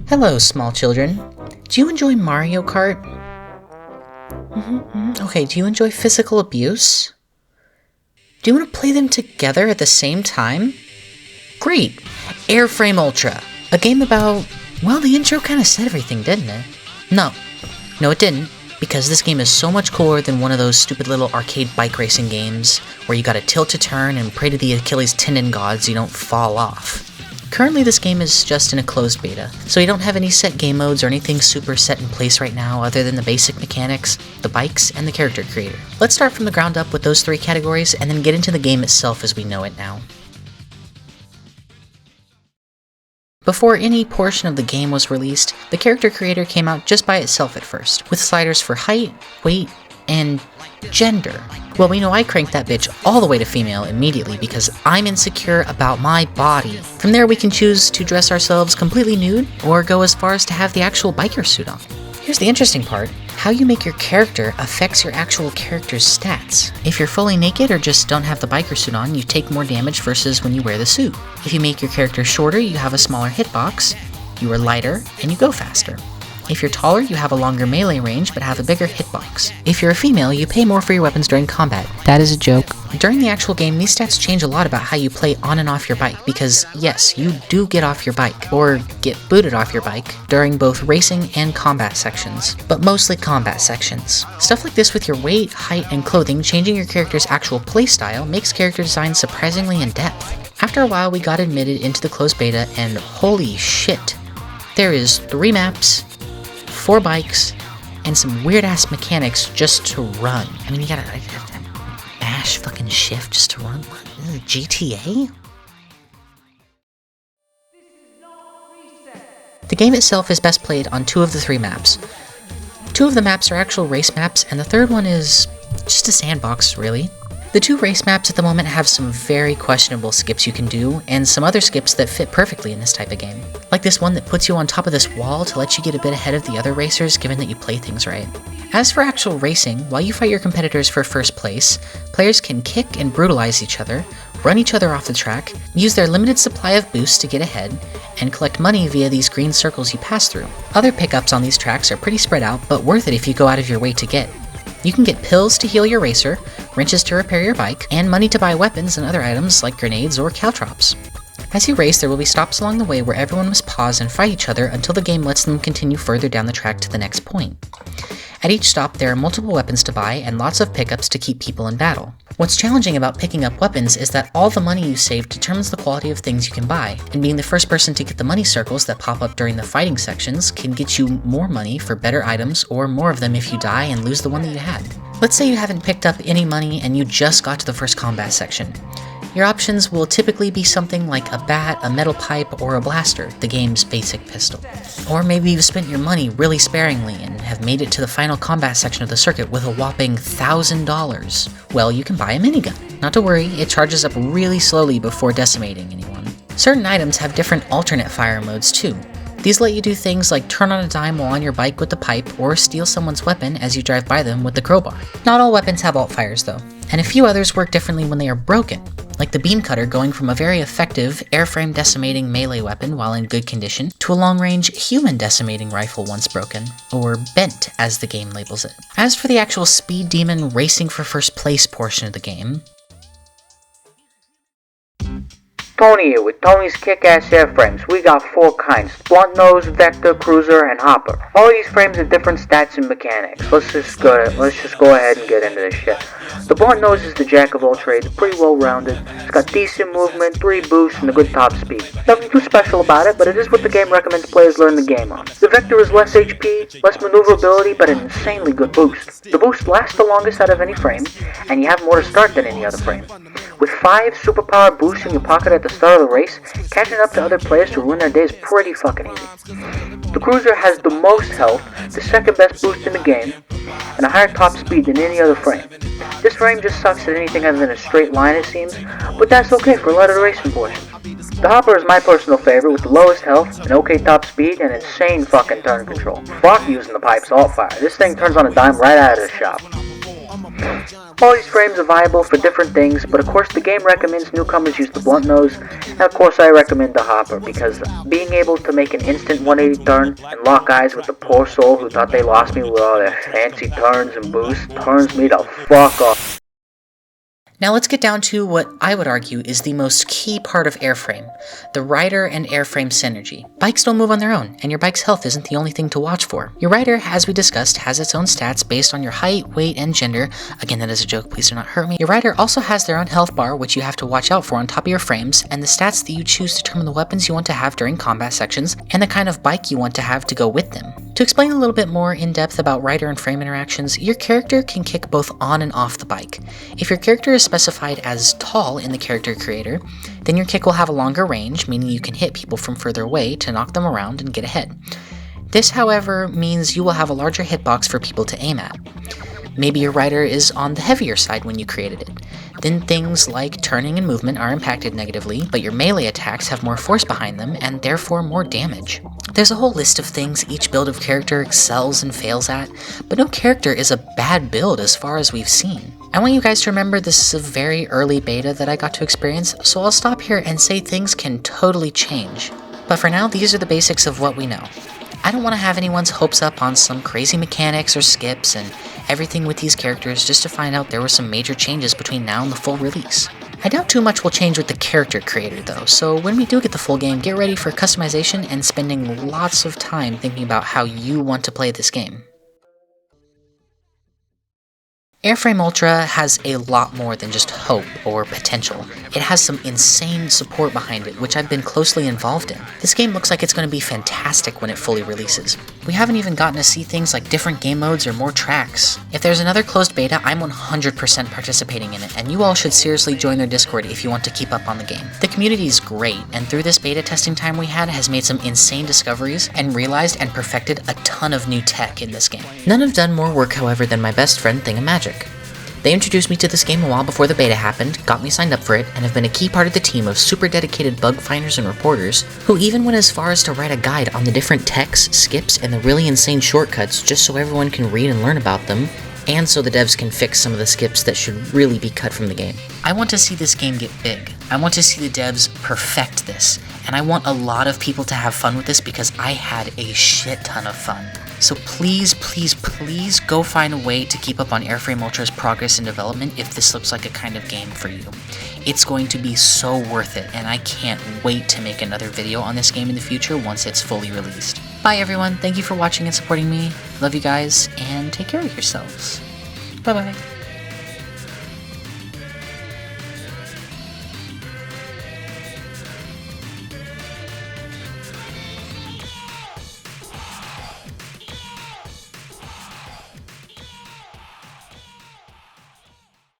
Hello, small children. Do you enjoy Mario Kart? Okay, do you enjoy physical abuse? Do you want to play them together at the same time? Great! Airframe Ultra, a game about... Well, the intro kind of said everything, didn't it? No, it didn't, because this game is so much cooler than one of those stupid little arcade bike racing games where you gotta tilt to turn and pray to the Achilles tendon gods you don't fall off. Currently, this game is just in a closed beta, so you don't have any set game modes or anything super set in place right now other than the basic mechanics, the bikes, and the character creator. Let's start from the ground up with those three categories and then get into the game itself as we know it now. Before any portion of the game was released, the character creator came out just by itself at first, with sliders for height, weight, and gender. Well, we know I cranked that bitch all the way to female immediately because I'm insecure about my body. From there we can choose to dress ourselves completely nude, or go as far as to have the actual biker suit on. Here's the interesting part. How you make your character affects your actual character's stats. If you're fully naked or just don't have the biker suit on, you take more damage versus when you wear the suit. If you make your character shorter, you have a smaller hitbox, you are lighter, and you go faster. If you're taller, you have a longer melee range but have a bigger hitbox. If you're a female, you pay more for your weapons during combat. That is a joke. During the actual game, these stats change a lot about how you play on and off your bike because, yes, you do get off your bike, or get booted off your bike, during both racing and combat sections, but mostly combat sections. Stuff like this with your weight, height, and clothing changing your character's actual playstyle makes character design surprisingly in-depth. After a while, we got admitted into the closed beta, and holy shit, there is 3 maps, 4 bikes, and some weird-ass mechanics just to run. I mean, you gotta mash fucking shift just to run? What? GTA? The game itself is best played on 2 of the 3 maps. 2 of the maps are actual race maps, and the third one is just a sandbox, really. The 2 race maps at the moment have some very questionable skips you can do, and some other skips that fit perfectly in this type of game. Like this one that puts you on top of this wall to let you get a bit ahead of the other racers given that you play things right. As for actual racing, while you fight your competitors for first place, players can kick and brutalize each other, run each other off the track, use their limited supply of boosts to get ahead, and collect money via these green circles you pass through. Other pickups on these tracks are pretty spread out, but worth it if you go out of your way to get. You can get pills to heal your racer, wrenches to repair your bike, and money to buy weapons and other items like grenades or caltrops. As you race, there will be stops along the way where everyone must pause and fight each other until the game lets them continue further down the track to the next point. At each stop, there are multiple weapons to buy and lots of pickups to keep people in battle. What's challenging about picking up weapons is that all the money you save determines the quality of things you can buy, and being the first person to get the money circles that pop up during the fighting sections can get you more money for better items or more of them if you die and lose the one that you had. Let's say you haven't picked up any money and you just got to the first combat section. Your options will typically be something like a bat, a metal pipe, or a blaster, the game's basic pistol. Or maybe you've spent your money really sparingly and have made it to the final combat section of the circuit with a whopping $1,000. Well, you can buy a minigun. Not to worry, it charges up really slowly before decimating anyone. Certain items have different alternate fire modes too. These let you do things like turn on a dime while on your bike with the pipe, or steal someone's weapon as you drive by them with the crowbar. Not all weapons have alt fires though, and a few others work differently when they are broken, like the beam cutter going from a very effective airframe decimating melee weapon while in good condition to a long-range human decimating rifle once broken, or bent as the game labels it. As for the actual speed demon racing for first place portion of the game, Tony here with Tony's Kick-Ass Airframes. We got 4 kinds: Blunt Nose, Vector, Cruiser, and Hopper. All these frames have different stats and mechanics. Let's just go ahead and get into this shit. The Blunt Nose is the jack of all trades, pretty well rounded. It's got decent movement, 3 boosts, and a good top speed. Nothing too special about it, but it is what the game recommends players learn the game on. The Vector is less HP, less maneuverability, but an insanely good boost. The boost lasts the longest out of any frame, and you have more to start than any other frame. With 5 superpower boosts in your pocket at the start of the race, catching up to other players to ruin their day is pretty fucking easy. The Cruiser has the most health, the second best boost in the game, and a higher top speed than any other frame. This frame just sucks at anything other than a straight line it seems, but that's okay for a lot of the racing portion. The Hopper is my personal favorite with the lowest health, an okay top speed, and insane fucking turn control. Fuck using the pipe's alt fire. This thing turns on a dime right out of the shop. All these frames are viable for different things, but of course the game recommends newcomers use the blunt nose, and of course I recommend the hopper, because being able to make an instant 180 turn and lock eyes with the poor soul who thought they lost me with all their fancy turns and boosts turns me the fuck off. Now let's get down to what I would argue is the most key part of Airframe, the rider and Airframe synergy. Bikes don't move on their own, and your bike's health isn't the only thing to watch for. Your rider, as we discussed, has its own stats based on your height, weight, and gender. Again, that is a joke, please do not hurt me. Your rider also has their own health bar, which you have to watch out for on top of your frames, and the stats that you choose determine the weapons you want to have during combat sections, and the kind of bike you want to have to go with them. To explain a little bit more in depth about rider and frame interactions, your character can kick both on and off the bike. If your character is specified as tall in the character creator, then your kick will have a longer range, meaning you can hit people from further away to knock them around and get ahead. This, however, means you will have a larger hitbox for people to aim at. Maybe your rider is on the heavier side when you created it. Then things like turning and movement are impacted negatively, but your melee attacks have more force behind them and therefore more damage. There's a whole list of things each build of character excels and fails at, but no character is a bad build as far as we've seen. I want you guys to remember this is a very early beta that I got to experience, so I'll stop here and say things can totally change. But for now, these are the basics of what we know. I don't want to have anyone's hopes up on some crazy mechanics or skips and everything with these characters just to find out there were some major changes between now and the full release. I doubt too much will change with the character creator though, so when we do get the full game, get ready for customization and spending lots of time thinking about how you want to play this game. Airframe Ultra has a lot more than just hope or potential. It has some insane support behind it, which I've been closely involved in. This game looks like it's going to be fantastic when it fully releases. We haven't even gotten to see things like different game modes or more tracks. If there's another closed beta, I'm 100% participating in it, and you all should seriously join their Discord if you want to keep up on the game. The community is great, and through this beta testing time we had has made some insane discoveries and realized and perfected a ton of new tech in this game. None have done more work, however, than my best friend Thingamagic. They introduced me to this game a while before the beta happened, got me signed up for it, and have been a key part of the team of super dedicated bug finders and reporters who even went as far as to write a guide on the different techs, skips, and the really insane shortcuts just so everyone can read and learn about them, and so the devs can fix some of the skips that should really be cut from the game. I want to see this game get big. I want to see the devs perfect this, and I want a lot of people to have fun with this because I had a shit ton of fun. So please, please, please go find a way to keep up on Airframe Ultra's progress and development if this looks like a kind of game for you. It's going to be so worth it, and I can't wait to make another video on this game in the future once it's fully released. Bye everyone, thank you for watching and supporting me, love you guys, and take care of yourselves. Bye bye.